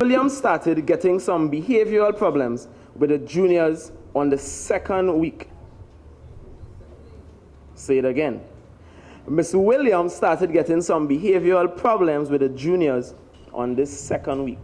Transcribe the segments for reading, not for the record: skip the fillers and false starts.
Williams started getting some behavioral problems with the juniors on the second week. Say it again. Miss Williams started getting some behavioral problems with the juniors on this second week.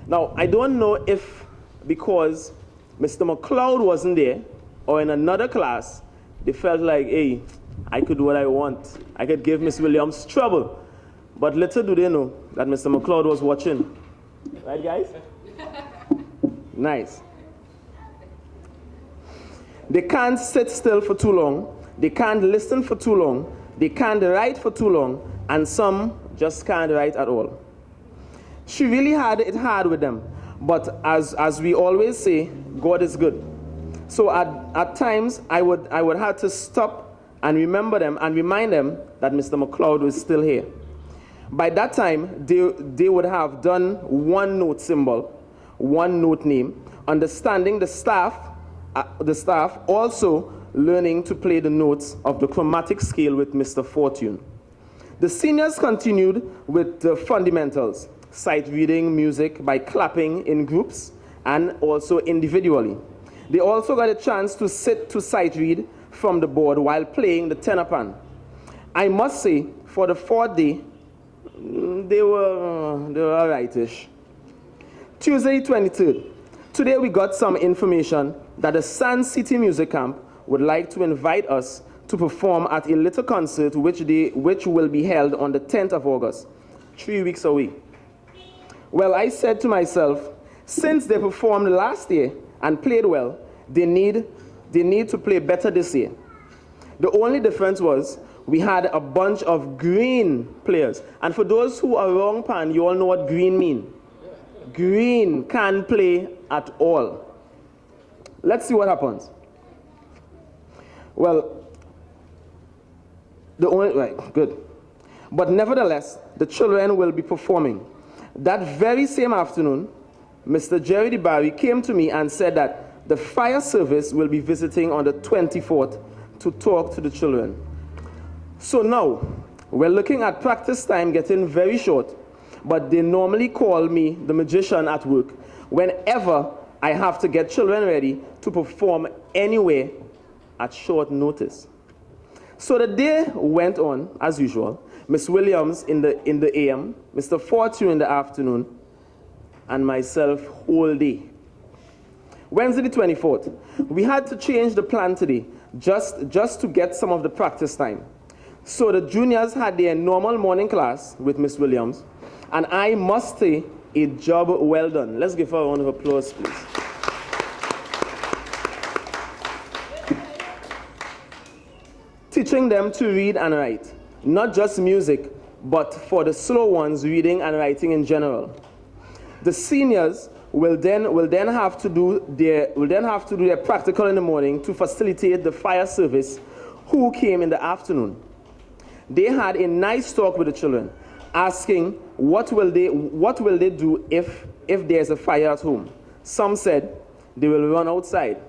Now, I don't know if because Mr. McLeod wasn't there or in another class, they felt like, hey, I could do what I want. I could give Miss Williams trouble. But little do they know that Mr. McLeod was watching. Right, guys? Nice. They can't sit still for too long. They can't listen for too long. They can't write for too long. And some just can't write at all. She really had it hard with them. But as we always say, God is good. So at times, I would have to stop and remember them and remind them that Mr. McLeod was still here. By that time, they would have done one note symbol, one note name, understanding the staff, also learning to play the notes of the chromatic scale with Mr. Fortune. The seniors continued with the fundamentals, sight reading music by clapping in groups and also individually. They also got a chance to sit to sight read from the board while playing the tenor pan. I must say, for the fourth day, they were all rightish. Tuesday 23rd. Today we got some information that the Sun City Music Camp would like to invite us to perform at a little concert which will be held on the 10th of August, 3 weeks away. Well, I said to myself, since they performed last year and played well, they need to play better this year. The only difference was we had a bunch of green players. And for those who are wrong pan, you all know what green mean. Green can't play at all. Let's see what happens. Well, good. But nevertheless, the children will be performing. That very same afternoon, Mr. Jerry DeBarry came to me and said that the fire service will be visiting on the 24th to talk to the children. So now, we're looking at practice time getting very short, but they normally call me the magician at work whenever I have to get children ready to perform anywhere at short notice. So the day went on as usual. Miss Williams in the AM, Mr. Fortune in the afternoon, and myself whole day. Wednesday the 24th, we had to change the plan today just to get some of the practice time. So the juniors had their normal morning class with Miss Williams, and I must say, a job well done. Let's give her a round of applause, please. Teaching them to read and write, not just music, but for the slow ones, reading and writing in general. The seniors will then have to do their practical in the morning to facilitate the fire service, who came in the afternoon. They had a nice talk with the children, asking what will they do if there's a fire at home. Some said they will run outside.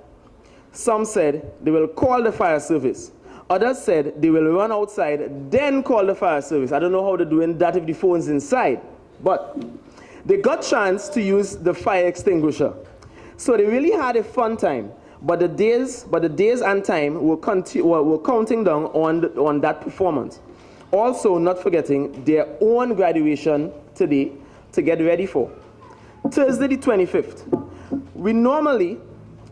Some said they will call the fire service. Others said they will run outside, then call the fire service. I don't know how they're doing that if the phone's inside, but they got chance to use the fire extinguisher. So they really had a fun time. But the days and time were counting down on that performance. Also, not forgetting their own graduation today to get ready for. Thursday the 25th. We normally,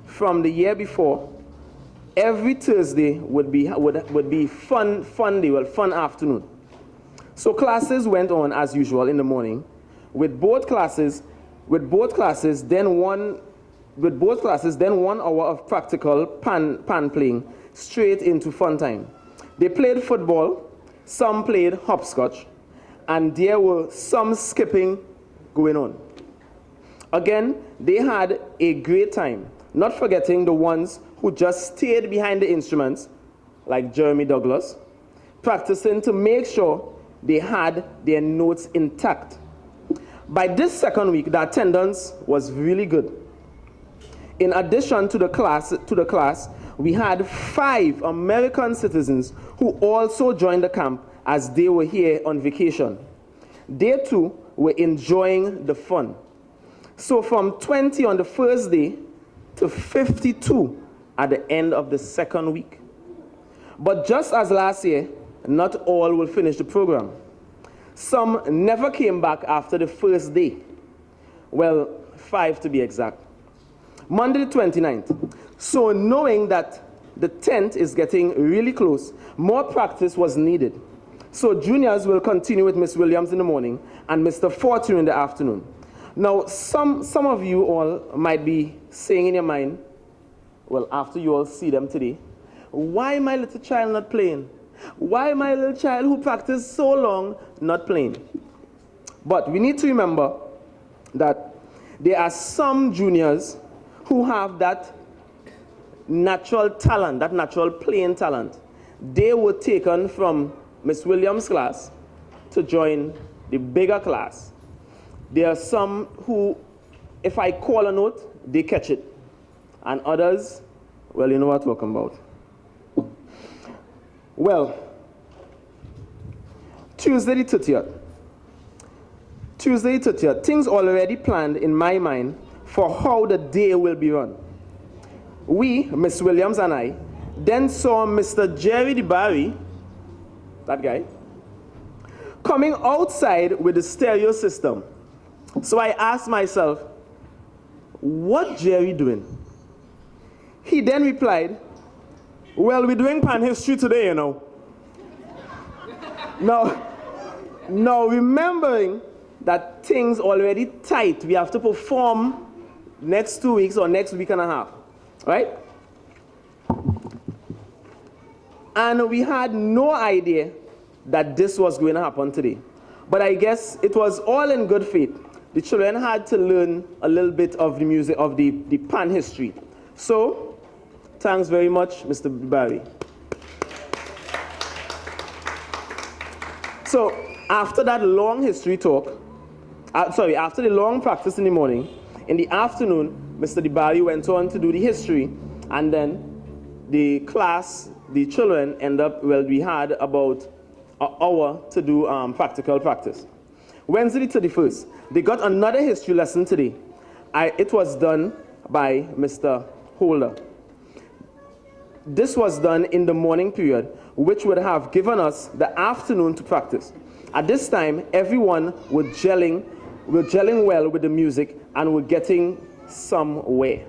from the year before, every Thursday would be fun day, fun afternoon. So classes went on as usual in the morning, with both classes, then 1 hour of practical pan playing straight into fun time. They played football, some played hopscotch, and there were some skipping going on. Again, they had a great time, not forgetting the ones who just stayed behind the instruments, like Jeremy Douglas, practicing to make sure they had their notes intact. By this second week, the attendance was really good. In addition to the class, we had 5 American citizens who also joined the camp as they were here on vacation. They too were enjoying the fun. So from 20 on the first day to 52 at the end of the second week. But just as last year, not all will finish the program. Some never came back after the first day. Well, 5 to be exact. Monday the 29th. So knowing that the 10th is getting really close, more practice was needed. So juniors will continue with Miss Williams in the morning and Mr. Fortune in the afternoon. Now, some of you all might be saying in your mind, well, after you all see them today, why my little child not playing? Why my little child who practiced so long not playing? But we need to remember that there are some juniors who have that natural talent, that natural playing talent. They were taken from Miss Williams' class to join the bigger class. There are some who, if I call a note, they catch it. And others, well, you know what I'm talking about. Well, Tuesday the 30th. Tuesday the 30th, things already planned in my mind for how the day will be run. We, Miss Williams and I, then saw Mr. Jerry DeBarry, that guy, coming outside with the stereo system. So I asked myself, what Jerry doing? He then replied, well, we're doing pan history today, you know. Now remembering that things already tight, we have to perform next 2 weeks or next week and a half, right? And we had no idea that this was going to happen today. But I guess it was all in good faith. The children had to learn a little bit of the music, of the pan history. So, thanks very much, Mr. Barry. So, after that long history talk, after the long practice in the morning, in the afternoon, Mr. DeBarry went on to do the history, and then the class, the children end up, well, we had about an hour to do practical practice. Wednesday the 31st, they got another history lesson today. It was done by Mr. Holder. This was done in the morning period, which would have given us the afternoon to practice. At this time, everyone was gelling well with the music and were getting somewhere.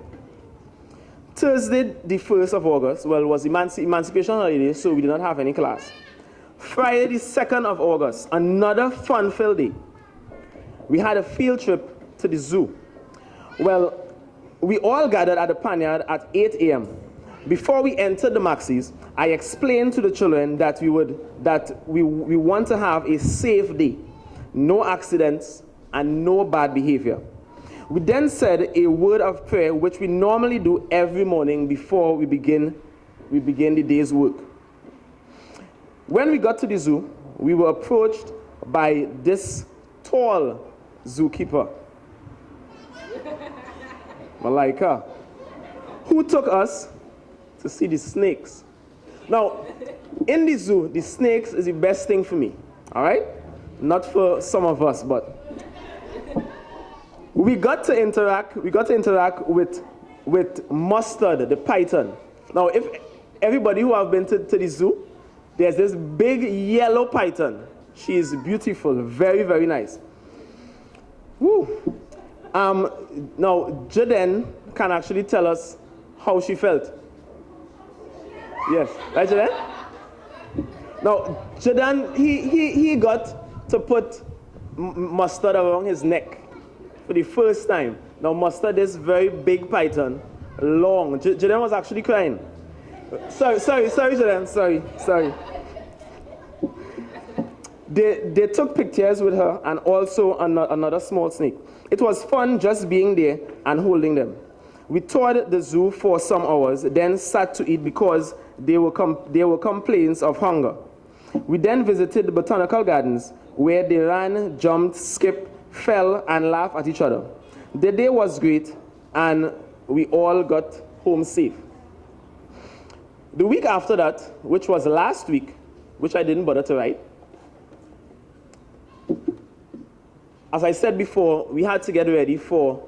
Thursday, the 1st of August, well, was Emancipation holiday, so we did not have any class. Friday, the 2nd of August, another fun-filled day. We had a field trip to the zoo. Well, we all gathered at the Panyard at 8 a.m. Before we entered the Maxis, I explained to the children that we want to have a safe day, no accidents, and no bad behavior. We then said a word of prayer, which we normally do every morning before we begin the day's work. When we got to the zoo, we were approached by this tall zookeeper, Malaika, who took us to see the snakes. Now, in the zoo, the snakes is the best thing for me, all right? Not for some of us, but we got to interact with Mustard, the python. Now, if everybody who have been to the zoo, there's this big yellow python. She is beautiful, very, very nice. Woo. Now, Jaden can actually tell us how she felt. Yes, right, Jaden? Now, Jaden, he got to put Mustard around his neck for the first time. Now, Mustard is very big python, long. Jaden was actually crying. Sorry, Jaden, sorry. They took pictures with her and also another small snake. It was fun just being there and holding them. We toured the zoo for some hours, then sat to eat because there were complaints of hunger. We then visited the botanical gardens where they ran, jumped, skipped, fell, and laughed at each other. The day was great, and we all got home safe. The week after that, which was last week, which I didn't bother to write, as I said before, we had to get ready for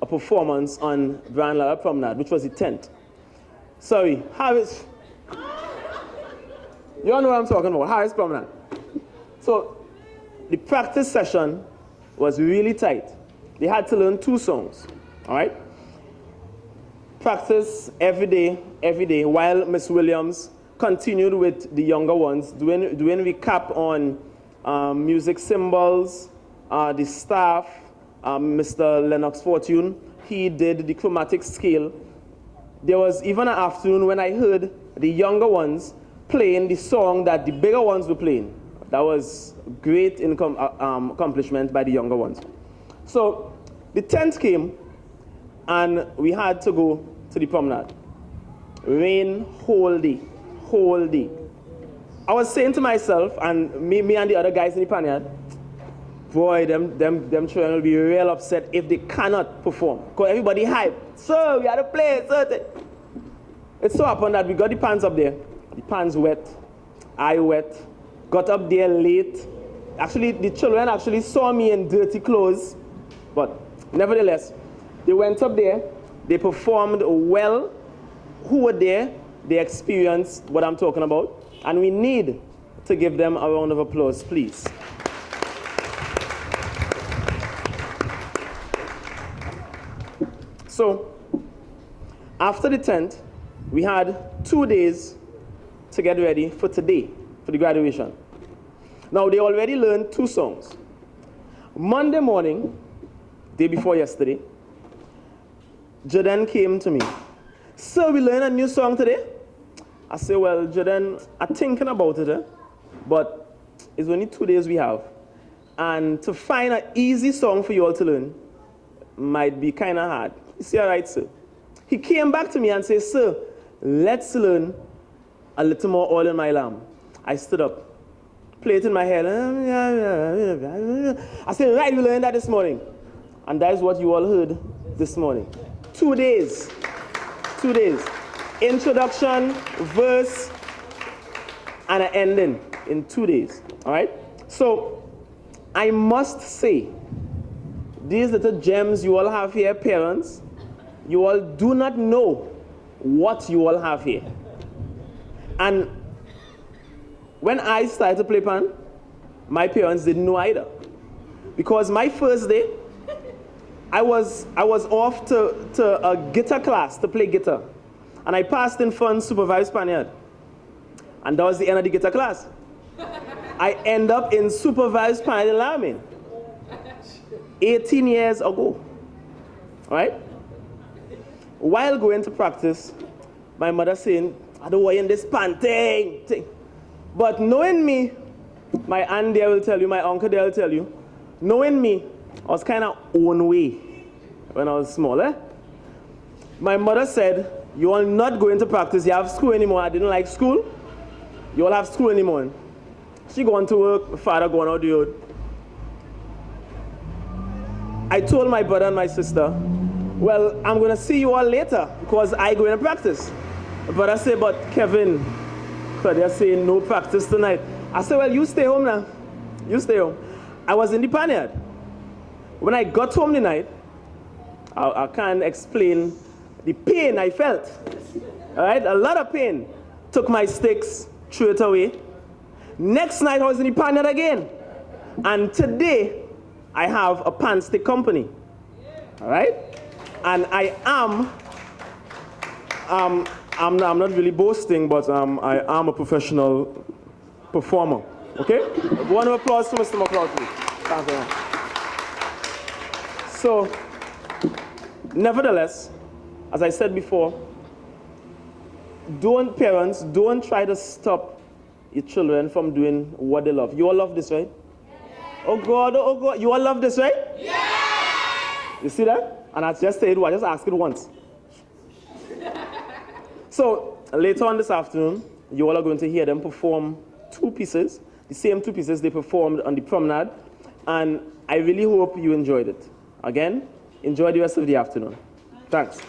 a performance on Brian Lara Promenade, which was the 10th. Sorry, Harris. You all know what I'm talking about, Harris Promenade. So the practice session was really tight. They had to learn 2 songs, all right? Practice every day, while Miss Williams continued with the younger ones, doing recap on music symbols, the staff, Mr. Lennox Fortune, he did the chromatic scale. There was even an afternoon when I heard the younger ones playing the song that the bigger ones were playing. That was great accomplishment by the younger ones. So the 10th came, and we had to go to the promenade. Rain whole day. I was saying to myself, and me and the other guys in the panyard, boy, them children will be real upset if they cannot perform. Because everybody hype. So, we had to play. It so happened that we got the pans up there. The pans wet. I wet. Got up there late. Actually, the children actually saw me in dirty clothes. But nevertheless, they went up there. They performed well. Who were there, they experienced what I'm talking about. And we need to give them a round of applause, please. So, after the 10th, we had 2 days to get ready for today, for the graduation. Now, they already learned 2 songs. Monday morning, day before yesterday, Jaden came to me. "Sir, we learned a new song today?" I said, "Well, Jaden, I'm thinking about it, but it's only 2 days we have. And to find an easy song for you all to learn might be kind of hard." He said, "All right, sir." He came back to me and said, "Sir, let's learn a little more Oil in My Lamp." I stood up, played it in my head. I said, "Right, we learned that this morning." And that is what you all heard this morning. 2 days. 2 days. Introduction, verse, and an ending in 2 days. All right? So, I must say, these little gems you all have here, parents, you all do not know what you all have here. And when I started to play pan, my parents didn't know either. Because my first day, I was off to a guitar class to play guitar. And I passed in front supervised Spaniard. And that was the end of the guitar class. I end up in supervised Spaniard alarming 18 years ago. All right? While going to practice, my mother saying, "I don't want you in this pan thing. But knowing me, my aunt there will tell you, my uncle there will tell you, knowing me, I was kind of own way when I was small. My mother said, "You all not going to practice. You have school anymore." I didn't like school. "You all have school anymore." She going to work, my father going out the road. I told my brother and my sister, "Well, I'm going to see you all later because I going to practice." My brother said, "But Kevin, they're saying no practice tonight." I said, "Well, you stay home now. You stay home." I was in the panyard. When I got home the night, I can't explain the pain I felt. All right, a lot of pain. Took my sticks, threw it away. Next night, I was in the panyard again. And today, I have a pan stick company. All right? And I am, I'm not really boasting, but I am a professional performer. Okay? One applause for Mr. McLaughlin. Thank you. So, nevertheless, as I said before, parents, don't try to stop your children from doing what they love. You all love this, right? Yes. Oh God, you all love this, right? Yes. You see that? And I just said, I just asked it once. So, later on this afternoon, you all are going to hear them perform 2 pieces, the same 2 pieces they performed on the promenade, and I really hope you enjoyed it. Again, enjoy the rest of the afternoon. Thanks.